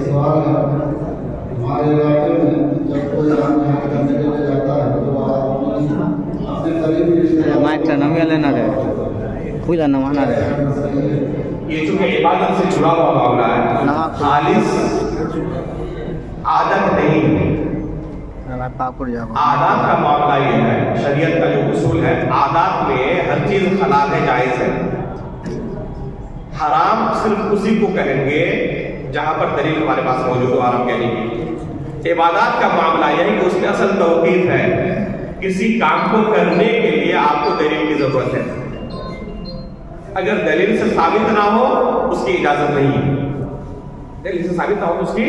سوال ہے، ہمارے علاقے میں جب کوئی آدمی حج کرنے کے لیے جاتا ہے تو وہ اپنے قریبی رشتے داروں مائک نمیاں لینا رہے کھلا نمانا رہے یہ چونکہ عبادت سے جڑا ہوا معاملہ ہے، خالص عادت نہیں ہے۔ عادات کا معاملہ یہ ہے، شریعت کا جو اصول ہے، عادات میں ہر چیز حلال ہے، جائز ہے۔ حرام صرف اسی کو کہیں گے جہاں پر دلیل ہمارے پاس موجود ہو حرام کہنے کی۔ عبادات کا معاملہ یہ ہے کہ اس میں اصل توقیف ہے، کسی کام کو کرنے کے لیے آپ کو دلیل کی ضرورت ہے، اگر دلیل سے ثابت نہ ہو اس کی اجازت نہیں ہے، دلیل سے ثابت نہ ہو اس کی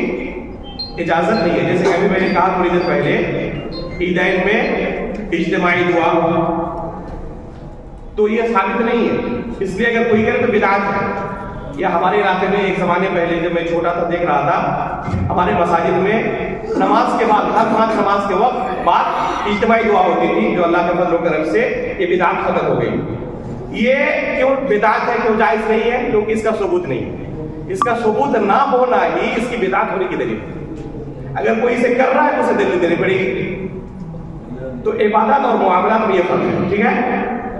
اجازت نہیں ہے۔ جیسے کہ ابھی میں نے کہا تھوڑی دیر پہلے، عیدین میں اجتماعی دعا تو یہ ثابت نہیں ہے، اس لیے اگر کوئی کرے تو بدعت ہے۔ یا ہمارے علاقے میں ایک زمانے پہلے جب میں چھوٹا تھا دیکھ رہا تھا، ہمارے مساجد میں نماز کے بعد، ہر 5 نماز کے وقت بعد اجتماعی دعا ہوتی تھی، جو اللہ کے فضل و کرم سے یہ بدعت ختم ہو گئی۔ یہ کیوں بدعت ہے، کیوں جائز نہیں ہے؟ کیونکہ اس کا ثبوت نہیں ہے۔ اس کا ثبوت نہ ہونا ہی اس کی بدعت ہونے کی دلیل ہے۔ اگر کوئی اسے کر رہا ہے تو اسے دلیل دینی پڑے گی۔ تو عبادات اور معاملات میں یہ فرق ہے، ٹھیک ہے؟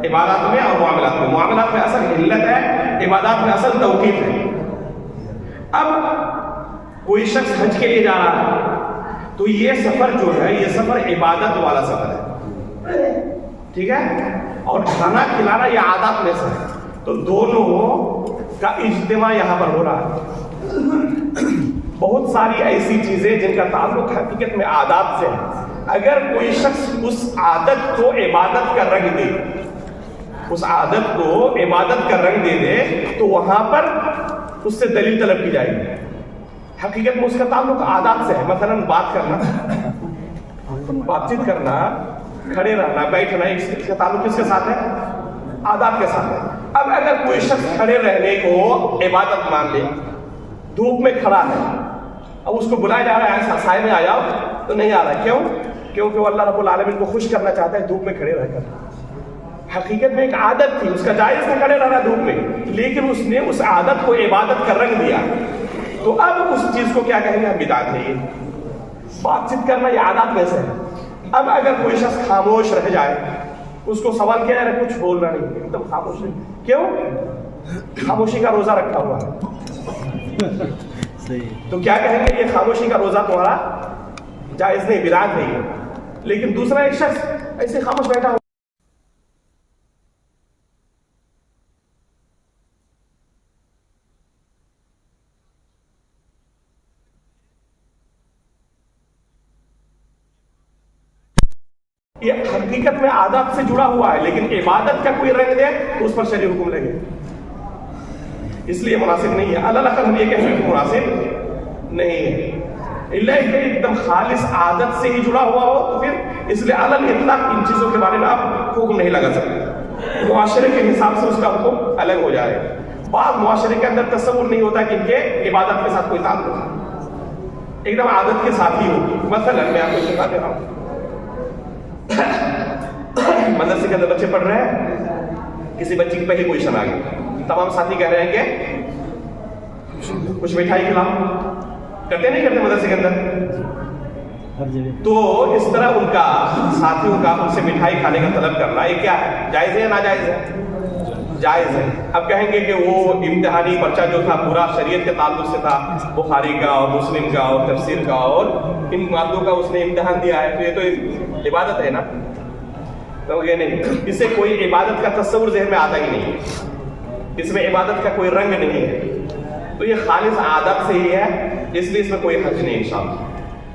عبادات میں اور معاملات میں، معاملات میں اصل علت ہے، عبادات میں اصل توقیف ہے۔ اب کوئی شخص حج کے لیے جا رہا ہے تو یہ سفر جو ہے، یہ سفر عبادت والا سفر ہے، ٹھیک ہے؟ اور کھانا کھلانا یہ عادات میں سے ہے، تو دونوں کا اجتماع یہاں پر ہو رہا ہے۔ بہت ساری ایسی چیزیں جن کا تعلق حقیقت میں عادات سے ہے، اگر کوئی شخص اس عادت کو عبادت کا رنگ دے، اس عادت کو عبادت کا رنگ دے دے، تو وہاں پر اس سے دلیل طلب کی جائے گی۔ حقیقت میں اس کا تعلق عادات سے ہے، مثلا بات کرنا، بات چیت کرنا، کھڑے رہنا، بیٹھنا، اس کا تعلق کس کے ساتھ ہے؟ عادات کے ساتھ ہے۔ اب اگر کوئی شخص کھڑے رہنے کو عبادت مان لے، دھوپ میں کھڑا ہے، اب اس کو بلایا جا رہا ہے ایسا سائے میں آ جاؤ تو نہیں آ رہا، کیوں؟ کیونکہ وہ اللہ رب العالمین کو خوش کرنا چاہتا ہے، دھوپ میں کھڑے رہ کر۔ حقیقت میں ایک عادت تھی، اس کا جائز تھا کھڑے رہنا دھوپ میں، لیکن اس نے اس عادت کو عبادت کا رنگ دیا، تو اب اس چیز کو کیا کہیں گے؟ ہم بدعت ہے۔ یہ بات چیت کرنا یہ عادات میں سے ہے۔ اب اگر کوئی شخص خاموش رہ جائے، اس کو سوال کیا جا رہا ہے، کچھ بولنا نہیں، ایک دم خاموش نہیں، کیوں؟ خاموشی کا روزہ رکھا ہوا ہے، تو کیا کہیں گے؟ یہ خاموشی کا روزہ تمہارا جائز نہیں، بدعت نہیں ہے۔ لیکن دوسرا ایک شخص ایسے خاموش بیٹھا ہوا، یہ حقیقت میں عادت سے جڑا ہوا ہے، لیکن عبادت کا کوئی رنگ دے تو اس پر شرعی حکم لگے، اس لیے مناسب نہیں ہے۔ اللہ ہم یہ کہیں گے کہ مناسب نہیں ہے، اللہ کہ ایک دم خالص عادت سے ہی جڑا ہوا ہو، تو پھر اس لیے اللہ اطلاق ان چیزوں کے بارے میں آپ حکم نہیں لگا سکتے، معاشرے کے حساب سے اس کا حکم الگ ہو جائے۔ بعض معاشرے کے اندر تصور نہیں ہوتا کہ ان کے عبادت کے ساتھ کوئی تعلق ہے، ایک دم عادت کے ساتھ ہی ہوگی۔ مثلا میں آپ کو بتا دے رہا ہوں، مدرسے کے اندر بچے پڑھ رہے ہیں، کسی بچے کی پہلی پوزیشن آ گئی، تمام ساتھی کہہ رہے ہیں کہ کچھ مٹھائی کھلاؤ، کرتے نہیں کرتے مدرسے کے اندر؟ تو اس طرح ان کا ساتھیوں کا ان سے مٹھائی کھانے کا طلب کرنا یہ کیا ہے؟ جائز ہے یا ناجائز ہے؟ جائز ہے۔ اب کہیں گے کہ وہ امتحانی پرچہ جو تھا پورا شریعت کے تعلق سے تھا، بخاری کا اور مسلم کا اور تفسیر کا اور ان مادوں کا اس نے امتحان دیا ہے، تو یہ تو عبادت ہے نا؟ تو یہ نہیں، اس سے کوئی عبادت کا تصور ذہن میں آتا ہی نہیں ہے، اس میں عبادت کا کوئی رنگ نہیں ہے، تو یہ خالص عادت سے ہی ہے، اس لیے اس میں کوئی حرج نہیں انشاءاللہ۔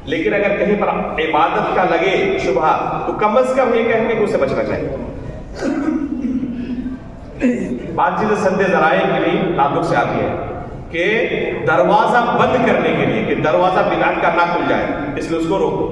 لیکن اگر کہیں پر عبادت کا لگے شبہ تو کم از کم یہ کہیں گے کہ اس سے بچنا چاہیے۔ بات چیزیں سد ذرائع کے لیے تعلق سے آتی ہے کہ دروازہ بند کرنے کے لیے، کہ دروازہ بدعت کا نہ کھل جائے، اس لیے اس کو روکو۔